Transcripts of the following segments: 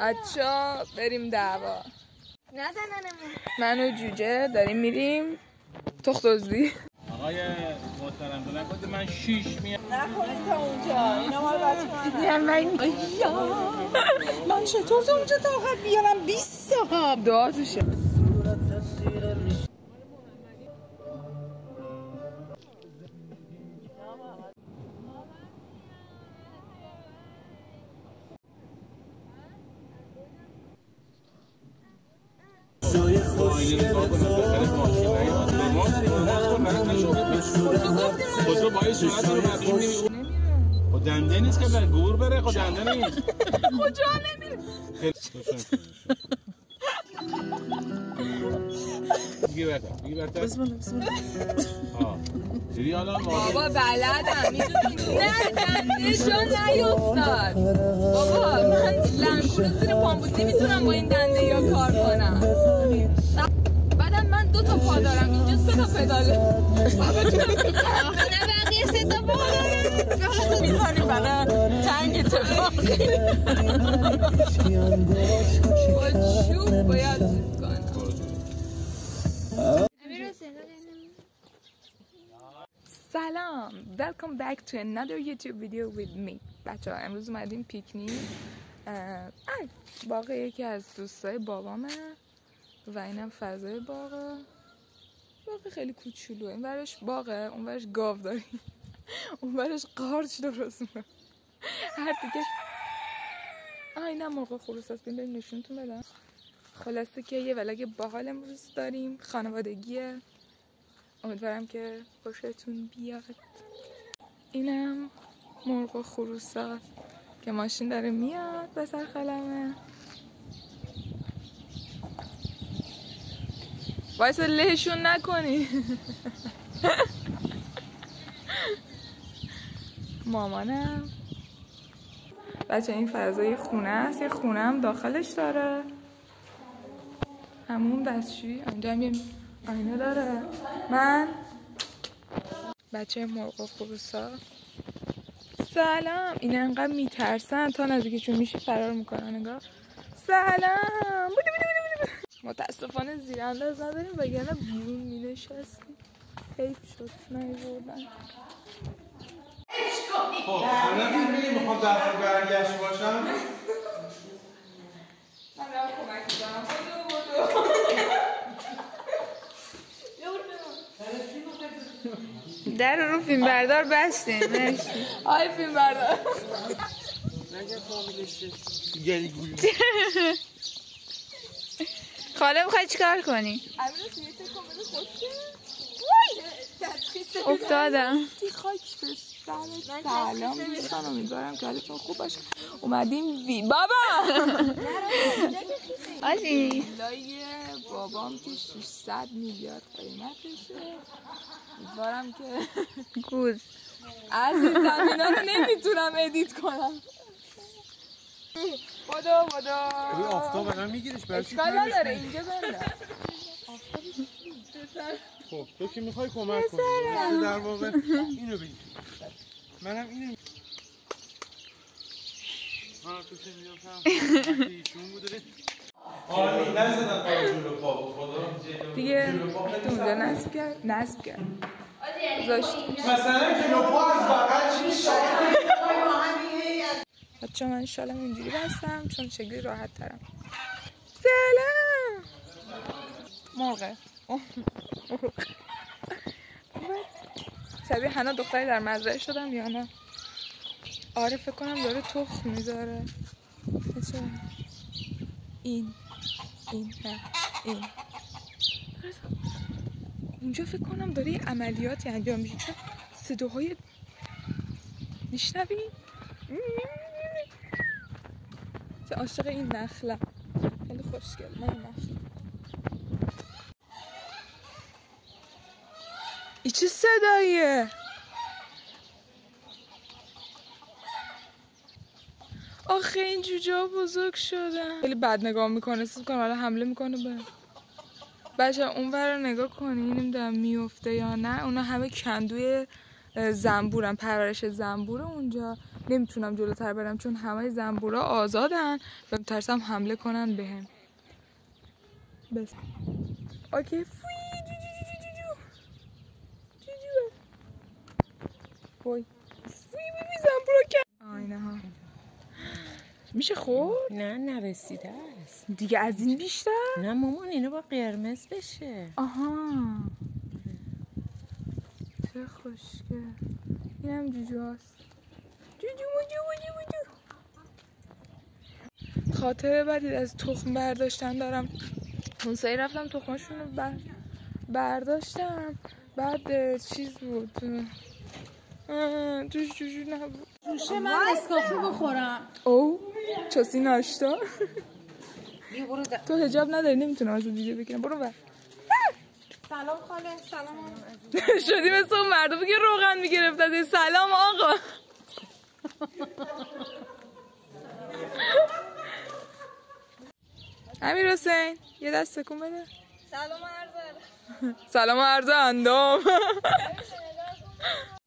بچه‌ها بریم دعوا. نزننمون. من و جوجه داریم میریم تخم دزدی. آقای محترم نکنید من 6 میام. نکنید تا اونجا. اینا مال بچه‌ها. من چطور تا اونجا تا آخر بیارم 20 تا. دعا توشه. خودتو باید صورت رو مدیم نمیره خود دنده نیست که بره گور بره خود دنده نیست کجا نمیره بگی برتا بسم الله دیدی حالا بابا بلدم میدونی نه دندهشون نیفتاد بابا من لنگورو زیر پام بود نمیتونم با این دنده یا کار کنم بعدم من 2 تا پا دارم اینجا 3 تا پداله نه بقیه 3 تا پا دارم میزنیم برای تنگ اتفاقی با چوب باید چیز کنم سلام welcome back to another YouTube video with me بچه‌ها امروز اومدیم پیکنیک باغ یکی از دوستای بابامه و اینم فضای باغه باغ خیلی کوچولوه این ورش باغه اون ورش گاو داریم اون ورش قارچ درست میکنه هر دیگه اینم مرغ خروس هست بریم نشونتون بدم خلاصه که یه ولاگ باحال امروز داریم خانوادگیه امیدوارم که خوشتون بیاد اینم مرغ خروسات که ماشین داره میاد به سر خلمه وایسا لهشون نکنی مامانم بچه این فضای خونه است یه خونه هم داخلش داره همون دستشویی اینجا هم یه آینه داره من بچه مرغ خروسا سلام این انقدر میترسن تا نزدیکشون میشه فرار میکنن نگاه سلام متاسفانه زیرانداز نداریم وگرنه بیرون مینشستیم حیف شد نیوردن خب الان میگم میخوام در برگشت باشم من راه کمک میکنم در رو فیلم بردار بستیم مرسی آی فیلم بردار نگه فامیلش گلی گولی خاله میخوای چیکار کنی؟ امروز یه کامل خوشگل افتادم خاک به سرت سلام دوستان امیدوارم که حالتون خوب باشه اومدیم بابا آجی ویلای بابام که 600 میلیارد قیمتشه امیدوارم که گوز از این زمینا رو نمیتونم ادیت کنم بودو روی آفتاب الان میگیرش برای چی اشکال نداره اینجا بندم خب تو که میخوای کمک کنی در واقع اینو بگیر منم اینو تو چه میگفتم ایشون بوده آره نزدن پای جلو پا خدا دیگه اونجا نصب کرد گذاشت مثلا جلو پا از بغل چی شد بچه من شالم اینجوری بستم چون شکلی راحت ترم سلام مرغه شبیه حنا دختری در مزرعه شدم یا نه آره فکر کنم داره تخم میذاره این نه این اونجا فکر کنم داره یه عملیاتی انجام میشه چون صداهای میشنوی چه عاشق این نخلم خیلی خوشگل من نخلم ای چه صداییه آخه این جوجه ها بزرگ شدن خیلی بد نگاه میکنه احساس کنم حالا حمله میکنه به بچه اون ور رو نگاه کنی نمیدونم میفته یا نه اونا همه کندوی زنبورن پرورش زنبور اونجا نمیتونم جلوتر برم چون همه زنبورا آزادن و ترسم حمله کنن بهم. بس اوکی فوی جو جو جو جو جو جو وای فوی زنبورا کرد. آینه ها میشه خورد؟ نه نرسیده است دیگه از این بیشتر؟ نه مامان اینو با قرمز بشه. آها چه خوشگل. اینم جوجو هست. جوجو. خاطره بدی از تخم برداشتن دارم. اون سری رفتم تخمشون رو برداشتم. بعد چیز بود توش جوجو نبود. جوشه من نسکافه بخورم. او چاسی ناشتا. بیا برو تو حجاب نداری نمیتونم از ویدیو بگیرم. برو بر. سلام خاله. سلام شدی مثل اون مردمی که روغن میگرفتن. سلام آقا. امیر حسین یه دست تکون بده. سلام عرض اندام.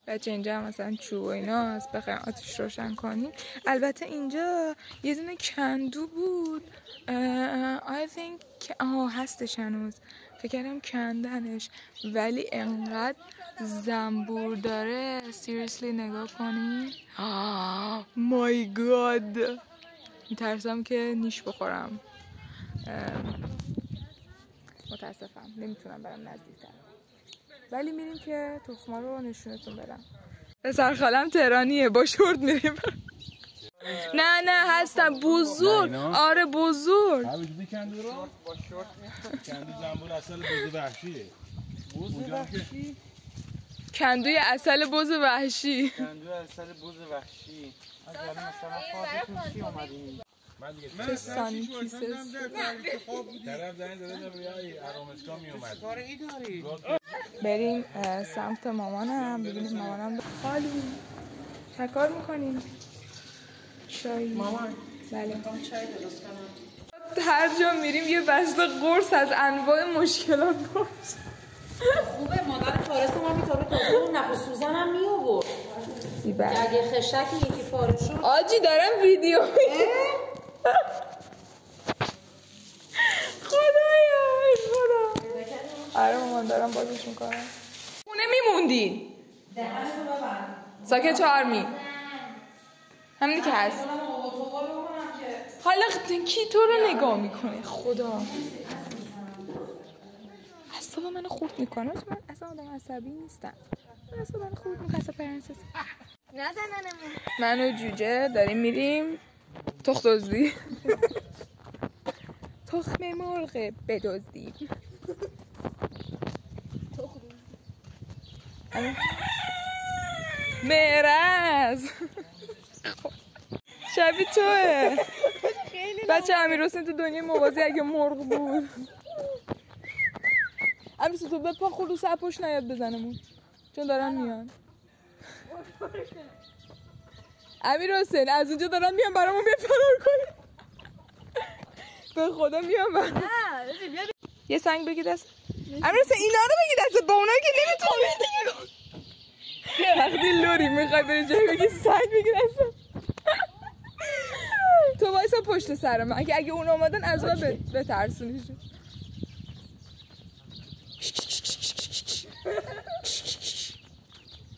بچه اینجا هم مثلا چوب و اینا هست بخوایم آتیش روشن کنیم. البته اینجا یه دونه کندو بود. I think هستش هنوز. فکر کردم کندنش ولی انقدر زنبور داره. seriously نگاه کنی. my god میترسم که نیش بخورم. متاسفم نمیتونم برم نزدیکتر ولی میریم که تخما رو نشونتون بدم. پسر خالم تهرانیه با شورت میریم. نه هستم بزرگ. آره بزرگ. حالا کندو رو با شورت میاد. کندو زنبور اصل بز وحشیه. بز وحشی. کندوی عسل بز وحشی. کندو اصل بز وحشی. اگر مثلا خواستون چی اومدین؟ چه سانی پیسز. طرف زنگ زده روی آرامشگاه می اومد. کاری داری؟ بریم سمت مامانم ببینیم مامانم خالو چه کار میکنیم؟ چای. مامان بله چای درست کنم. هر جا میریم یه بسته قرص از انواع مشکلات درست. خوبه مادر فارس ما میتونه تو نخ سوزنم می آورد. اگه خشک یکی پاره شد. آجی دارم ویدیو خدا. آره مامان دارم بازش میکنم. خونه میموندین ساکت چهارمی همینی که هست. حالا کی تو رو نگاه میکنه خدا. اصلا منو خورد میکنه. من اصلا آدم عصبی نیستم. من اصلا منو خورد میکنه. اصلا پرنسس نزننمون. من و جوجه داریم میریم تخم دزدی. تخم مرغ بدزدیم. معرض شبیه توه. بچه امیر حسین تو دنیای موازی اگه مرغ بود. امیر حسین تو بپا خلوص اپوش نیاد بزنمون چون دارن میان. امیر حسین از اونجا دارن میان برامون بیا فرار کنیم. به خدا میان برام. یه سنگ بگی دست. امیر حسین اینا رو بگی دست با اونایی که نمیتونی. وقتی لوری میخوای بری جایی بگی سنگ بگی دست. تو وایسا پشت سرم اگه اون اومدن از من بترسونیشون.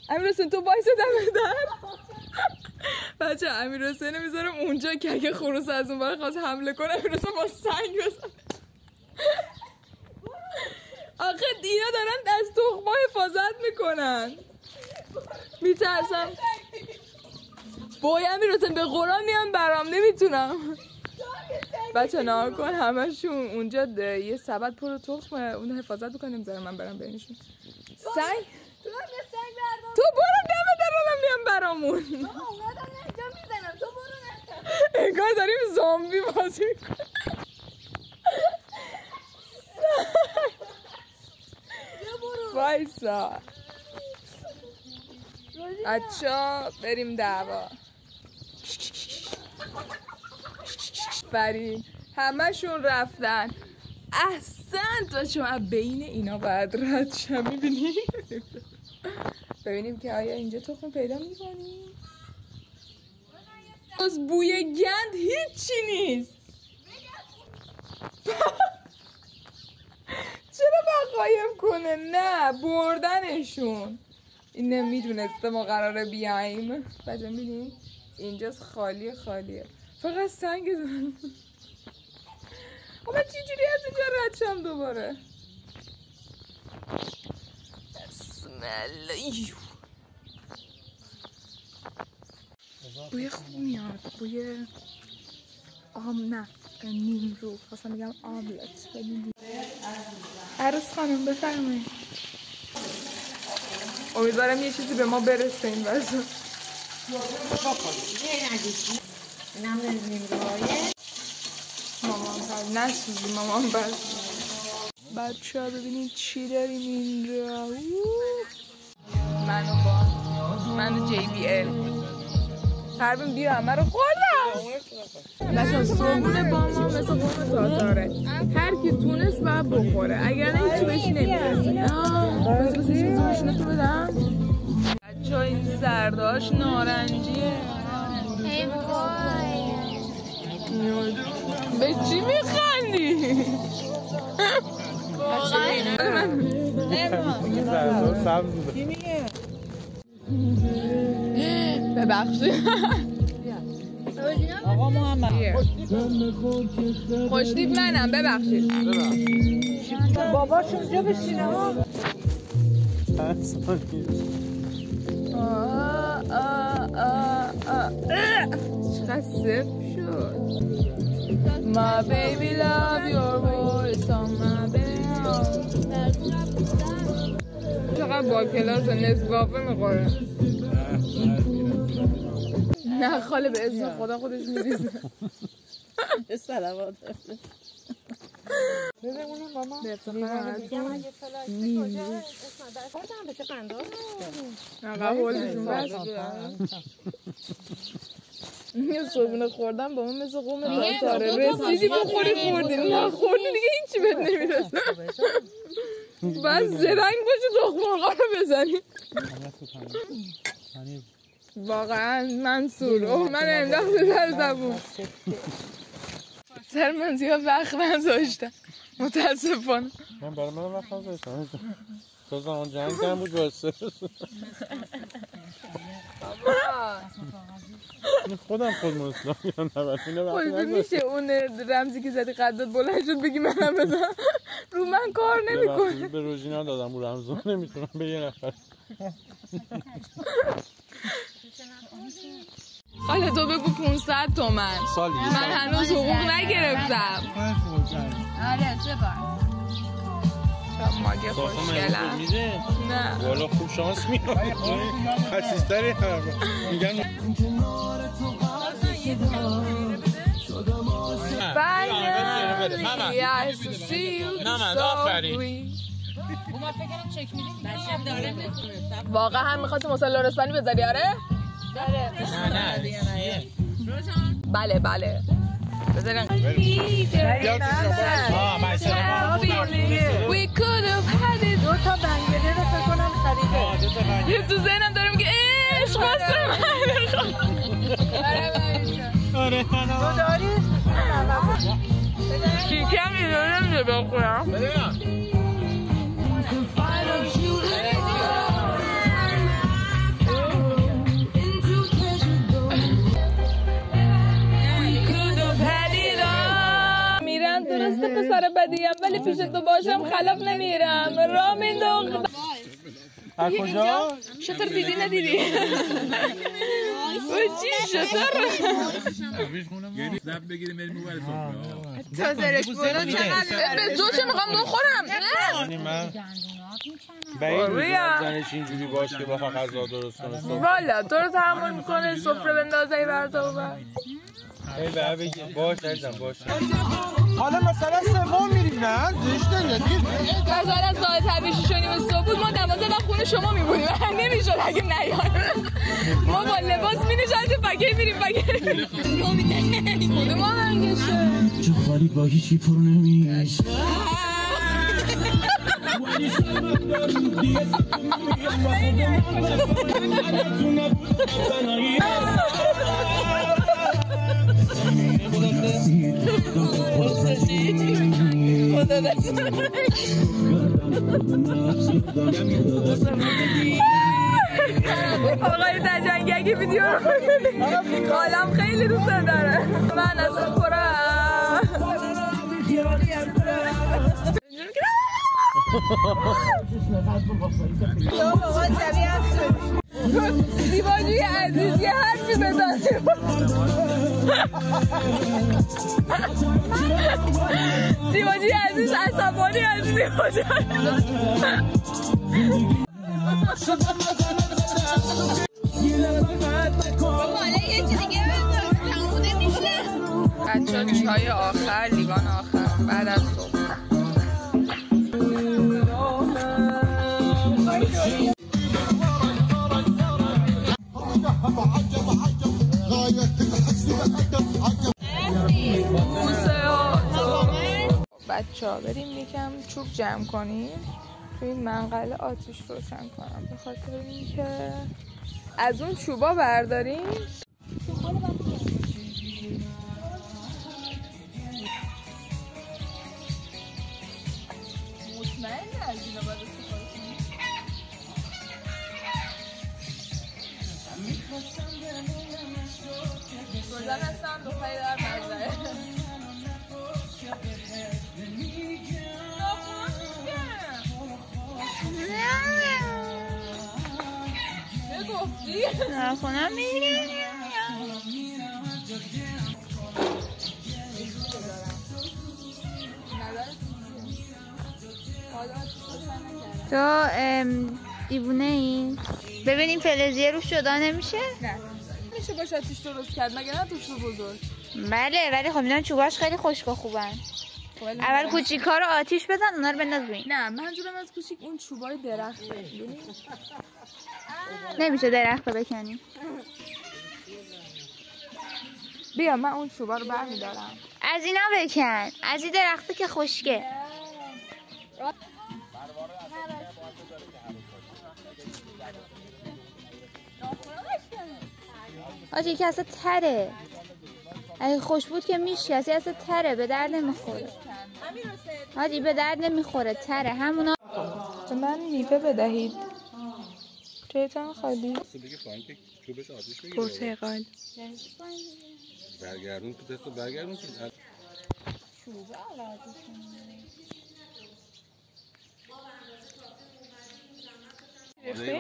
امیر حسین تو وایسا دم در. بچه امیر حسین میذارم اونجا که اگه خروس از اون برای خواست حمله کنه امیر حسین با سنگ بزن. آخه اینا دارن از تخما حفاظت میکنن. میترسم بای امیر حسین به قرآن میام برام نمیتونم. بچه نها کن همشون اونجا یه سبد پر تخمه اون حفاظت بکنه نمیذارم من برم بینشون. سنگ تو برو دم درم میام برامون. انگار داریم زامبی بازی میکنم. وایسا اچھا بریم دعوا. بریم همشون رفتن. احسن تو شما بین اینا باید رد شم. میبینیم ببینیم که آیا اینجا تخم پیدا میکنیم. از بوی گند هیچی نیست. چرا بقایم کنه؟ نه بردنشون. این نمیدونسته ما قراره بیاییم. بچه میدین اینجاست خالیه فقط سنگ دارم. من چجوری از اینجا رد شم دوباره؟ بسم الله. بوی خوب میاد. بوی نه نیم رو خواستم بگم آملت. عروس خانم بفرمایید. امیدوارم یه چیزی به ما برسه این وضع. اینم نیم رویه. مامان نسوزی مامان بچه ها ببینید چی داریم اینجا. منو JBL پروین بیا همه رو خوردم. بچه ها صبحونه با ما مثل قوم تاتاره. هر کی تونست باید بخوره اگر نه هیچی بهش نمیرسه. بس چیزی باشونه تو بدم. بچه ها این زرداش نارنجیه. به چی میخندی؟ ببخشید آقا محمد خوشتیب منم ببخشید. باباشون جا بشینه ها. چقدر صفر شد. My baby love your voice on my bed. چقدر با کلاس نسبافه میخوره. نه خاله به اسم خدا خودش میریزه. سلامات. بده اونم ماما. به افتخارتون. نه قولشون بست. یه صبحونه خوردم با من مثل قوم تاتاره. رسیدی بخوری خوردیم. نه خوردی دیگه هیچی بهت نمیرسه. بس زرنگ باشه تخم مرغا رو بزنی. واقعا منصور من انداخت در زبون. سر من زیاد وقت نذاشتم متاسفانه. من برای من وقت نذاشتم. تو زمان جنگ کم بود واسه خودم خودمون اسلامی میشه اون رمزی که زدی قدت بلند شد بگی منم بزن. رو من کار نمیکنه. به روژینا دادم اون رمزو نمیتونم به یه نفر. حالا تو بگو 500 تومن. من هنوز حقوق نگرفتم. آره سپار ماگه خوشگلم. نه والا خوب شانس میاد. خسیستری میگن finally I see you softly. واقعا هم میخواستی مسئله لرستانی بذاری آره؟ نه بله بذارن We could have had it. دو تا بنگله رو فکر کنم خریده. تو ذهنم دارم که عشق واسه آره تو داری؟ کیکم اینو نمیده بخورم. میرم درسته پسر بدیم ولی پیش تو باشم خلاف نمیرم. راه مینداختم. از کجا؟ شطور دیدی ندیدی؟ چی شطور؟ زب بگیریم بریم اون ور سفره. تازرش بولا چقدر به تو چه میخوام بخورم؟ یعنی من بعید میدونم زنش اینجوری باش که بخواه غذا درست کنه. والا تو رو تحمل میکنه سفره بندازه ای برتا و بر. ای به بگی باش عزیزم باش. حالا مثلا سوم میریم نه؟ زشته ندید؟ مثلا ساعت 8:30 صبح بود ما 12 وقت خونه شما میبودیم. نمیشد اگه نیاد. ما با لباس مینشستیم پکیج میریم پکیج. خودم آهنگشه. چه خالی با هیچی پر نمیشه. آقای تجنگی اگه ویدیو رو ببینی خالم خیلی دوست داره. من از خورم زیباجوی عزیز یه حرفی بزن. زیباجوی عزیز عصبانی از زیباجوی بچه چای آخر، لیوان آخر بعد از صبح. بچه ها بریم یکم چوب جمع کنیم تو این منقل آتیش روشن کنم، به خاطر اینکه از اون چوبا برداریم. روزن هستم دختری در مزرعه. چه گفتی؟ ناخونم میگه تو دیوونه ای؟ ببینیم فلزیه روش جدا نمیشه؟ نه میشه باشه آتیش درست کرد مگه نه تو چوب بزرگ؟ بله ولی خب میدونم چوباش خیلی خشک و خوبن. اول کوچیک‌ها رو آتیش بزن اونا رو بنداز روی. نه منظورم از کوچیک اون چوبای درخته. نمیشه درخت رو بکنیم. بیا من اون چوبا رو برمیدارم. از اینا بکن، از این درخته که خشکه. آجی که اصلا تره، اگه خوش بود که میشه، اصلا تره به درد نمیخوره. آجی به درد نمیخوره، تره همونا. به من میوه بدهید. چایتان خالی؟ پرتقال برگردون تو دستو برگردون تو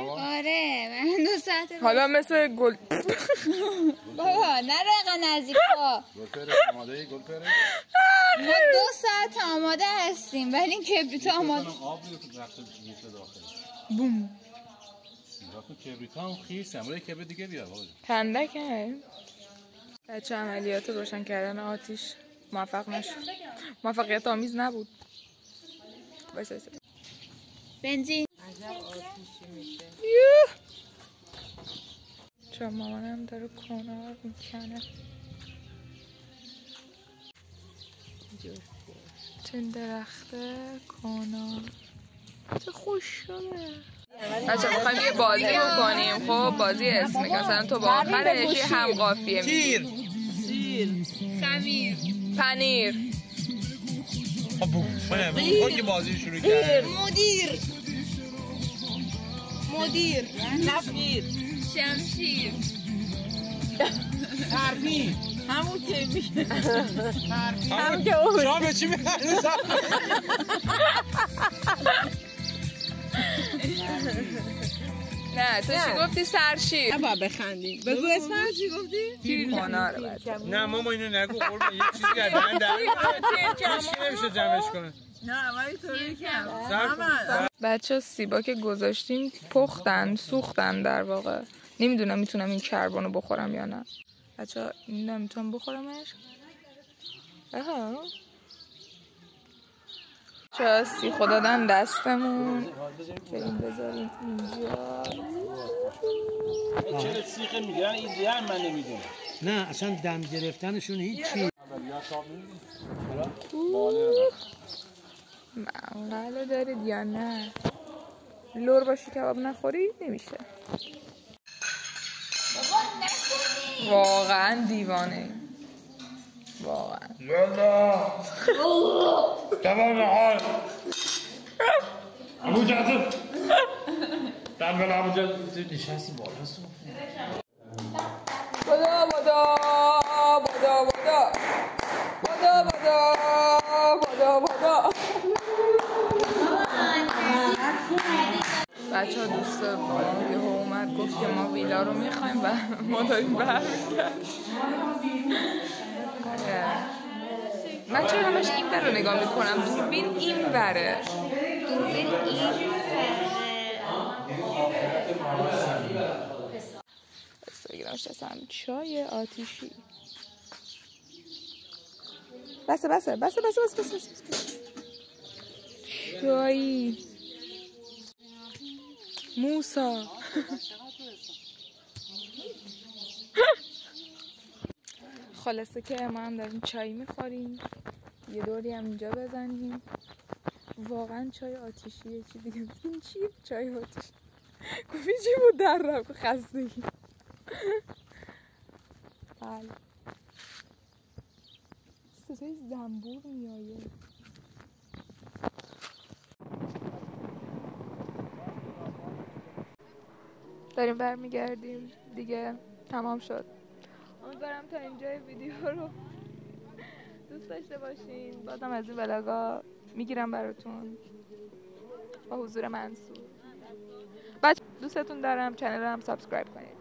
آره من 2 ساعت حالا مثل گل بابا نره نزدیکا. آماده گل پره ما 2 ساعت آماده هستیم ولی این کبریت آماده. آب میره رفته میشه داخل. بوم رفتم کبریت هم خیسم روی کبریت دیگه بیار بابا. پندکه. بچه عملیات روشن کردن آتیش موفق نشد. موفقیت آمیز نبود. وایسا بنزین چون مامانم داره کنار میکنه. چند درخته کنار چه خوش شده. بچه میخوایم یه بازی بکنیم. خب بازی اسم مثلا تو با آخرش یه هم قافیه تیر خمیر پنیر اون که بازی شروع کرد. مدیر نفیر شمشیر تربی همون که میشه هم که اون شما به چی میخواید؟ نه تو چی گفتی؟ سرشیر. نباید بخندیم. بگو اسمش چی گفتی؟ تیر کنار بچه. نه ماما اینو نگو قربان یه چیزی گردن در نمیشه جمعش کنه. نه ولی طوری کم. بچه سیبا که گذاشتیم پختن سوختن در واقع. نمیدونم میتونم این کربانو بخورم یا نه. بچه این نمیتونم بخورمش. چه سیخو دادن دستمون. بریم بذاریم اینجا. چرا سیخ میگیرن این دیگه هم من نمیدونم. نه اصلا دم گرفتنشون هیچی. منقلو دارید یا نه؟ لور باشی کباب نخوری نمیشه. واقعا دیوانه. واقعا یالا تمام حال ابو جاسم تعال ابو جاسم نشستی بالا بدا بدا بدا بدا بدا بدا بدا بدا بچه ها دوست یه اومد گفت که ما ویلا رو میخوایم و ما داریم برمیگردیم. من چرا همش این بر رو نگاه میکنم؟ دوربین این بره. دوربین این بگیرمش دستم. چای آتیشی. بسه چایی موسا. خلاصه که ما هم داریم چای میخوریم، یه دوری هم اینجا بزنیم. واقعا چای آتیشیه. چی دیگه این چیه؟ چای آتیشی گفتی چی بود در رفت خستگی. بله صدای زنبور میایه. داریم برمیگردیم دیگه، تمام شد. امیدوارم تا اینجای ویدیو رو دوست داشته باشین. بازم از این ولاگا میگیرم براتون با حضور منصور. بچه دوستتون دارم. چنل رو هم سابسکرایب کنید.